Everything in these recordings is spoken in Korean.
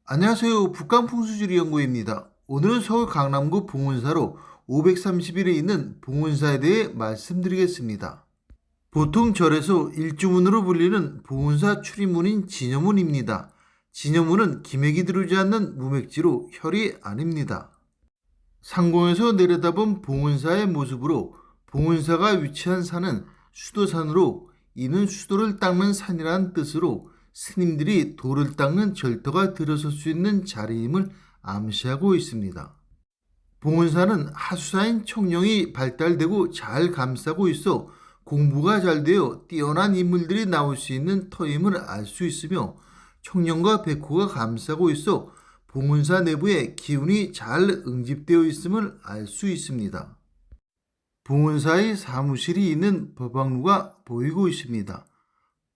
안녕하세요. 북한풍수지리연구입니다. 오늘은 서울 강남구 봉은사로 530일에 있는 봉은사에 대해 말씀드리겠습니다. 보통 절에서 일주문으로 불리는 봉은사 출입문인 진여문입니다. 진여문은 기맥이 들어오지 않는 무맥지로 혈이 아닙니다. 상공에서 내려다본 봉은사의 모습으로 봉은사가 위치한 산은 수도산으로 이는 수도를 닦는 산이라는 뜻으로 스님들이 돌을 닦는 절터가 들어설 수 있는 자리임을 암시하고 있습니다. 봉은사는 하수사인 청룡이 발달되고 잘 감싸고 있어 공부가 잘 되어 뛰어난 인물들이 나올 수 있는 터임을 알 수 있으며 청룡과 백호가 감싸고 있어 봉은사 내부에 기운이 잘 응집되어 있음을 알 수 있습니다. 봉은사의 사무실이 있는 법왕루가 보이고 있습니다.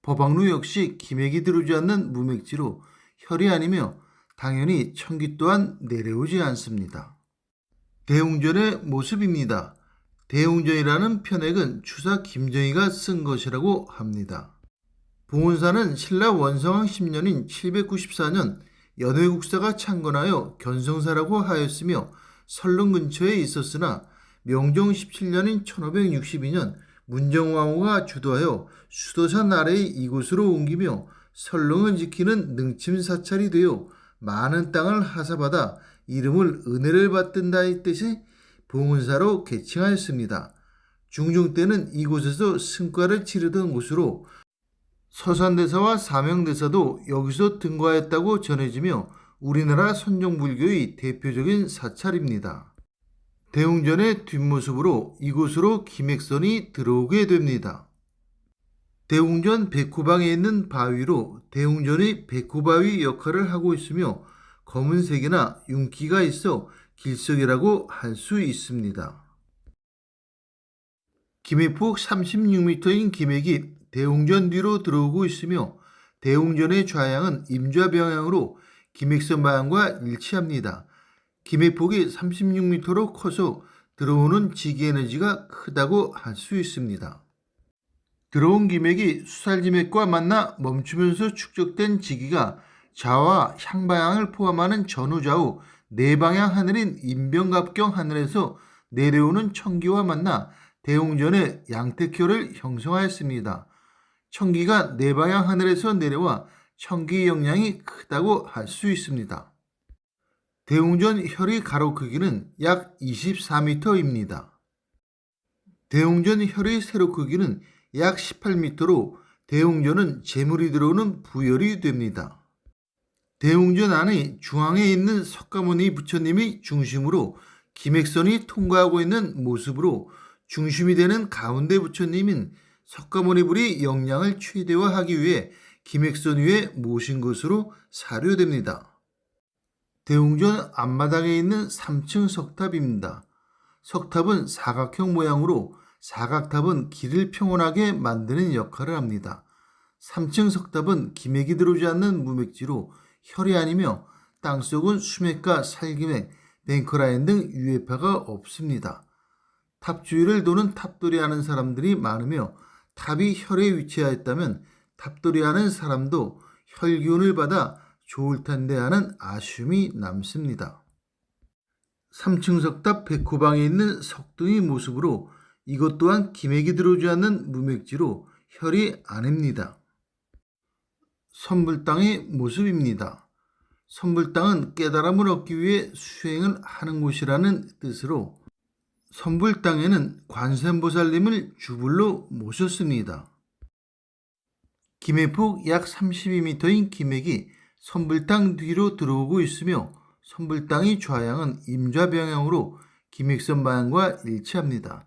법왕루 역시 기맥이 들어오지 않는 무맥지로 혈이 아니며 당연히 천기 또한 내려오지 않습니다. 대웅전의 모습입니다. 대웅전이라는 편액은 추사 김정희가 쓴 것이라고 합니다. 봉은사는 신라 원성왕 10년인 794년 연회국사가 창건하여 견성사라고 하였으며 설릉 근처에 있었으나 명종 17년인 1562년 문정왕후가 주도하여 수도산 아래의 이곳으로 옮기며 설릉을 지키는 능침사찰이 되어 많은 땅을 하사받아 이름을 은혜를 받든다의 뜻이 봉은사로 개칭하였습니다. 중종 때는 이곳에서 승과를 치르던 곳으로 서산대사와 사명대사도 여기서 등과했다고 전해지며 우리나라 선종불교의 대표적인 사찰입니다. 대웅전의 뒷모습으로 이곳으로 김액선이 들어오게 됩니다. 대웅전 백호방에 있는 바위로 대웅전의 백호바위 역할을 하고 있으며 검은색이나 윤기가 있어 길석이라고 할 수 있습니다. 김해폭 36m인 김액이 대웅전 뒤로 들어오고 있으며 대웅전의 좌향은 임좌병향으로 김액선 방향과 일치합니다. 김해폭이 36m로 커서 들어오는 지기에너지가 크다고 할 수 있습니다. 들어온 김액이 수살지맥과 만나 멈추면서 축적된 지기가 좌와 향방향을 포함하는 전후좌우 네방향 하늘인 인병갑경 하늘에서 내려오는 청기와 만나 대웅전의 양택혈을 형성하였습니다. 청기가 네방향 하늘에서 내려와 청기 영향이 크다고 할 수 있습니다. 대웅전 혈의 가로 크기는 약 24m입니다. 대웅전 혈의 세로 크기는 약 18m로 대웅전은 재물이 들어오는 부열이 됩니다. 대웅전 안의 중앙에 있는 석가모니 부처님이 중심으로 김액선이 통과하고 있는 모습으로 중심이 되는 가운데 부처님인 석가모니불이 영양을 최대화하기 위해 김액선 위에 모신 것으로 사료됩니다. 대웅전 앞마당에 있는 3층 석탑입니다. 석탑은 사각형 모양으로 사각탑은 길을 평온하게 만드는 역할을 합니다. 3층 석탑은 기맥이 들어오지 않는 무맥지로 혈이 아니며 땅속은 수맥과 살기맥, 뱅커라인 등 유해파가 없습니다. 탑 주위를 도는 탑돌이하는 사람들이 많으며 탑이 혈에 위치하였다면 탑돌이하는 사람도 혈기운을 받아 좋을 텐데 하는 아쉬움이 남습니다. 3층 석탑 백호방에 있는 석등의 모습으로 이것 또한 기맥이 들어오지 않는 무맥지로 혈이 아닙니다. 선불당의 모습입니다. 선불당은 깨달음을 얻기 위해 수행을 하는 곳이라는 뜻으로 선불당에는 관세음보살님을 주불로 모셨습니다. 김해폭 약 32m인 김액이 선불당 뒤로 들어오고 있으며 선불당의 좌향은 임좌병향으로 김액선 방향과 일치합니다.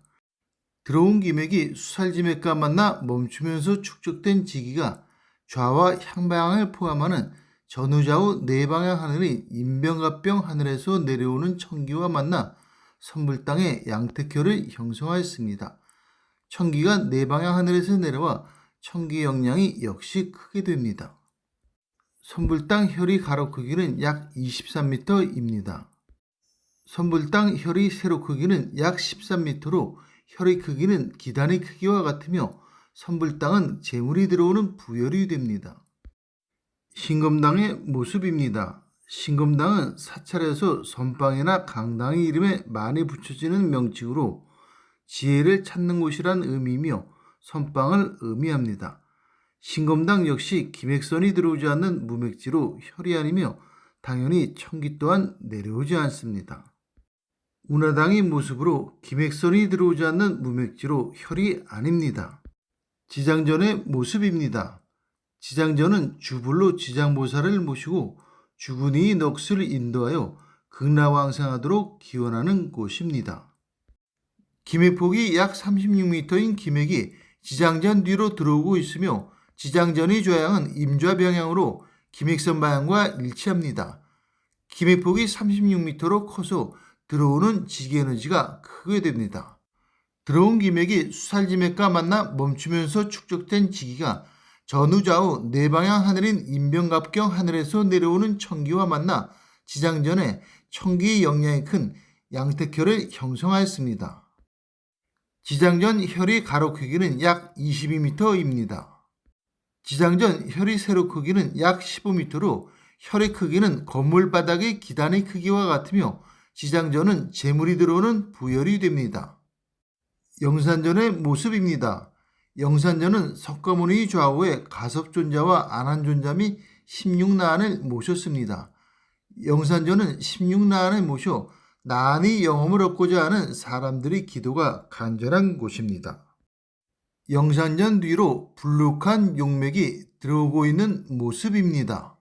들어온 김액이 수살지맥과 만나 멈추면서 축적된 지기가 좌와 향방향을 포함하는 전후좌우 네방향 하늘의 인병갑병 하늘에서 내려오는 청기와 만나 선불당의 양택혈을 형성하였습니다. 청기가 네방향 하늘에서 내려와 청기 영향이 역시 크게 됩니다. 선불당 혈의 가로 크기는 약 23m입니다. 선불당 혈의 세로 크기는 약 13m로 혈의 크기는 기단의 크기와 같으며 선불당은 재물이 들어오는 부열이 됩니다. 신검당의 모습입니다. 신검당은 사찰에서 선방이나 강당의 이름에 많이 붙여지는 명칭으로 지혜를 찾는 곳이란 의미이며 선방을 의미합니다. 신검당 역시 김액선이 들어오지 않는 무맥지로 혈이 아니며 당연히 청기 또한 내려오지 않습니다. 운하당의 모습으로 김액선이 들어오지 않는 무맥지로 혈이 아닙니다. 지장전의 모습입니다. 지장전은 주불로 지장보살을 모시고 죽은 이의 넋을 인도하여 극락왕생하도록 기원하는 곳입니다. 김액폭이 약 36m인 김액이 지장전 뒤로 들어오고 있으며 지장전의 좌향은 임좌병향으로 김액선 방향과 일치합니다. 김액폭이 36m로 커서 들어오는 지기에너지가 크게 됩니다. 들어온 김액이 수살지맥과 만나 멈추면서 축적된 지기가 전후좌우 네 방향 하늘인 인병갑경 하늘에서 내려오는 청기와 만나 지장전에 청기의 영향이 큰 양택혈을 형성하였습니다. 지장전 혈의 가로 크기는 약 22m입니다. 지장전 혈의 세로 크기는 약 15m로 혈의 크기는 건물 바닥의 기단의 크기와 같으며 지장전은 재물이 들어오는 부혈이 됩니다. 영산전의 모습입니다. 영산전은 석가모니 좌우에 가섭존자와 안한존자 및 16나안을 모셨습니다. 영산전은 16나안을 모셔 나안의 영험을 얻고자 하는 사람들의 기도가 간절한 곳입니다. 영산전 뒤로 불룩한 용맥이 들어오고 있는 모습입니다.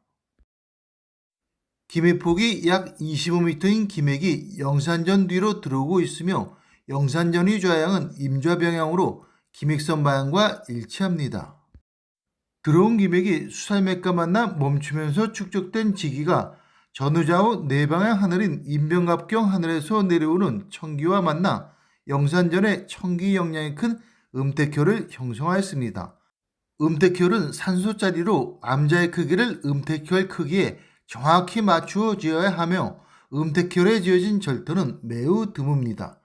김액폭이 약 25m인 김액이 영산전 뒤로 들어오고 있으며 영산전의 좌향은 임좌병향으로 김액선 방향과 일치합니다. 들어온 김액이 수살맥과 만나 멈추면서 축적된 지기가 전후좌우 네 방향 하늘인 인병갑경 하늘에서 내려오는 청기와 만나 영산전의 청기 영향이 큰 음택혈을 형성하였습니다. 음택혈은 산소짜리로 암자의 크기를 음택혈 크기에 정확히 맞추어 지어야 하며 음택혈에 지어진 절터는 매우 드뭅니다.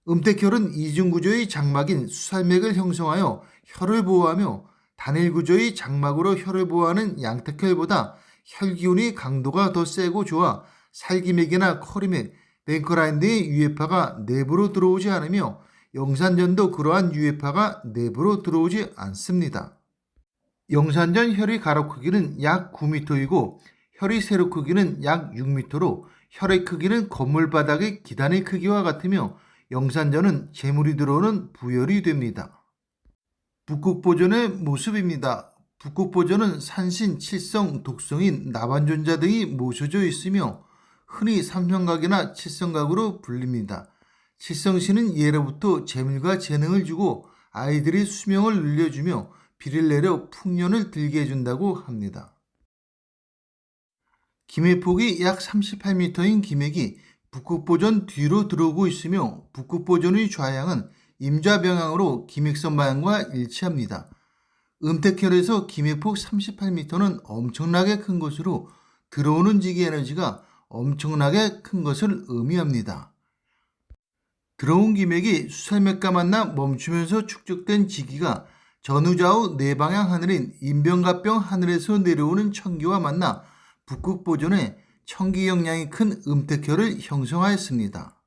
음택혈은 이중구조의 장막인 수살맥을 형성하여 혈을 보호하며 단일구조의 장막으로 혈을 보호하는 양택혈보다 혈기운의 강도가 더 세고 좋아 살기맥이나 커리맥, 뱅커라인 등의 유해파가 내부로 들어오지 않으며 영산전도 그러한 유해파가 내부로 들어오지 않습니다. 영산전 혈의 가로 크기는 약 9m이고 혈의 세로 크기는 약 6m로 혈의 크기는 건물 바닥의 기단의 크기와 같으며 영산전은 재물이 들어오는 부혈이 됩니다. 북극보전의 모습입니다. 북극보전은 산신, 칠성, 독성인, 나반존자 등이 모셔져 있으며 흔히 삼성각이나 칠성각으로 불립니다. 칠성신은 예로부터 재물과 재능을 주고 아이들의 수명을 늘려주며 비를 내려 풍년을 들게 해준다고 합니다. 김액폭이 약 38m인 김액이 북극보전 뒤로 들어오고 있으며 북극보전의 좌향은 임좌병향으로 김액선 방향과 일치합니다. 음택혈에서 김액폭 38m는 엄청나게 큰 것으로 들어오는 지기 에너지가 엄청나게 큰 것을 의미합니다. 들어온 김액이 수살맥과 만나 멈추면서 축적된 지기가 전후좌우 네 방향 하늘인 인병갑병 하늘에서 내려오는 청기와 만나 북극보전에 청기 영향이 큰 음택혈을 형성하였습니다.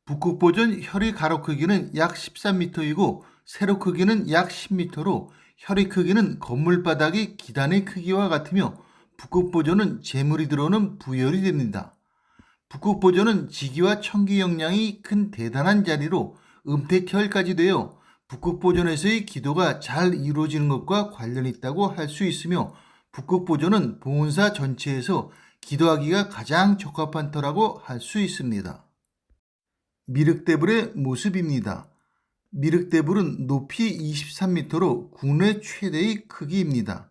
북극보전 혈의 가로 크기는 약 13m이고 세로 크기는 약 10m로 혈의 크기는 건물 바닥의 기단의 크기와 같으며 북극보전은 재물이 들어오는 부혈이 됩니다. 북극보전은 지기와 청기 영향이 큰 대단한 자리로 음택혈까지 되어 북극보전에서의 기도가 잘 이루어지는 것과 관련이 있다고 할 수 있으며 북극보전은 봉은사 전체에서 기도하기가 가장 적합한 터라고 할 수 있습니다. 미륵대불의 모습입니다. 미륵대불은 높이 23m로 국내 최대의 크기입니다.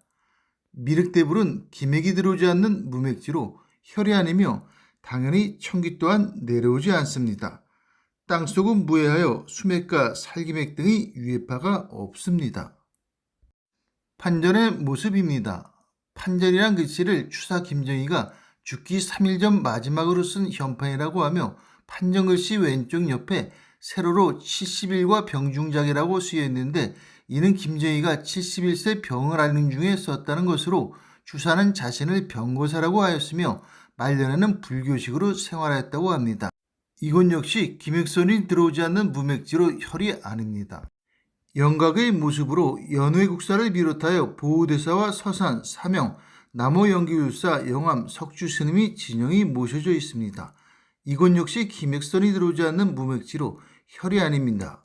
미륵대불은 기맥이 들어오지 않는 무맥지로 혈이 아니며 당연히 청기 또한 내려오지 않습니다. 땅속은 무해하여 수맥과 살기맥 등의 유해파가 없습니다. 판전의 모습입니다. 판전이란 글씨를 추사 김정희가 죽기 3일 전 마지막으로 쓴 현판이라고 하며 판전 글씨 왼쪽 옆에 세로로 70일과 병중작이라고 쓰여 있는데 이는 김정희가 71세 병을 앓는 중에 썼다는 것으로 주사는 자신을 병거사라고 하였으며 말년에는 불교식으로 생활했다고 합니다. 이건 역시 김액선이 들어오지 않는 무맥지로 혈이 아닙니다. 영각의 모습으로 연회국사를 비롯하여 보호대사와 서산, 사명, 남호연기율사, 영암, 석주스님이 진영이 모셔져 있습니다. 이건 역시 김액선이 들어오지 않는 무맥지로 혈이 아닙니다.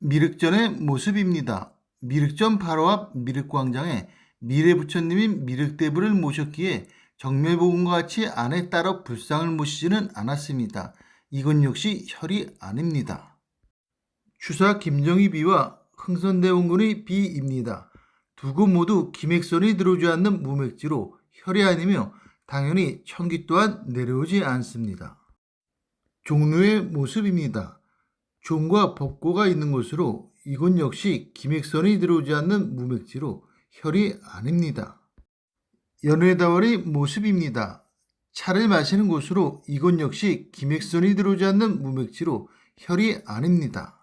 미륵전의 모습입니다. 미륵전 바로 앞 미륵광장에 미래부처님인 미륵대부를 모셨기에 정멸복음과 같이 안에 따로 불상을 모시지는 않았습니다. 이건 역시 혈이 아닙니다. 추사 김정희 비와 흥선대원군의 비입니다. 두 곳 모두 김액선이 들어오지 않는 무맥지로 혈이 아니며 당연히 천기 또한 내려오지 않습니다. 종루의 모습입니다. 종과 법고가 있는 곳으로 이곳 역시 김액선이 들어오지 않는 무맥지로 혈이 아닙니다. 연회다월의 모습입니다. 차를 마시는 곳으로 이곳 역시 김액선이 들어오지 않는 무맥지로 혈이 아닙니다.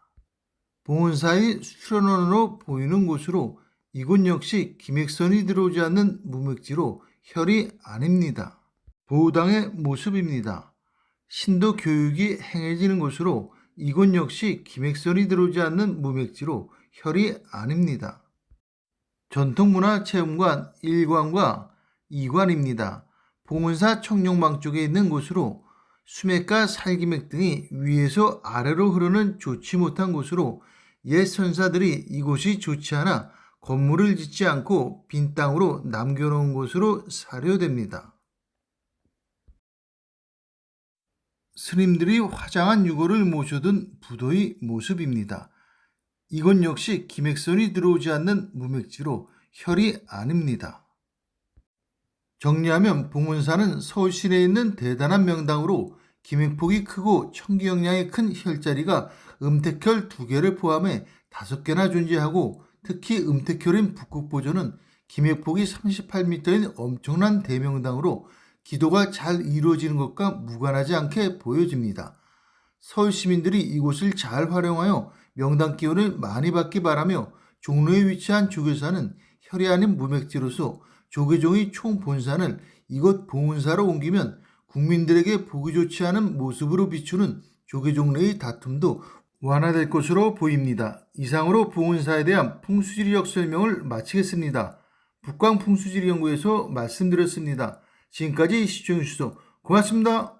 봉은사의 수련원으로 보이는 곳으로 이곳 역시 김액선이 들어오지 않는 무맥지로 혈이 아닙니다. 보호당의 모습입니다. 신도 교육이 행해지는 곳으로 이곳 역시 김액선이 들어오지 않는 무맥지로 혈이 아닙니다. 전통문화체험관 1관과 2관입니다. 봉은사 청룡방 쪽에 있는 곳으로 수맥과 살기맥 등이 위에서 아래로 흐르는 좋지 못한 곳으로 옛 선사들이 이곳이 좋지 않아 건물을 짓지 않고 빈 땅으로 남겨놓은 곳으로 사료됩니다. 스님들이 화장한 유골을 모셔둔 부도의 모습입니다. 이건 역시 김액선이 들어오지 않는 무맥지로 혈이 아닙니다. 정리하면 봉은사는 서울 시내에 있는 대단한 명당으로 김액폭이 크고 청기영량이 큰 혈자리가 음택혈 2개를 포함해 5개나 존재하고 특히 음택혈인 북극보조는 김액폭이 38m인 엄청난 대명당으로 기도가 잘 이루어지는 것과 무관하지 않게 보여집니다. 서울 시민들이 이곳을 잘 활용하여 명당 기운을 많이 받기 바라며 종로에 위치한 조계사는 혈이 아닌 무맥지로서 조계종의 총 본산을 이곳 봉은사로 옮기면 국민들에게 보기 좋지 않은 모습으로 비추는 조계종 내의 다툼도 완화될 것으로 보입니다. 이상으로 봉은사에 대한 풍수지리학 설명을 마치겠습니다. 북광풍수지리연구에서 말씀드렸습니다. 지금까지 시청해주셔서 고맙습니다.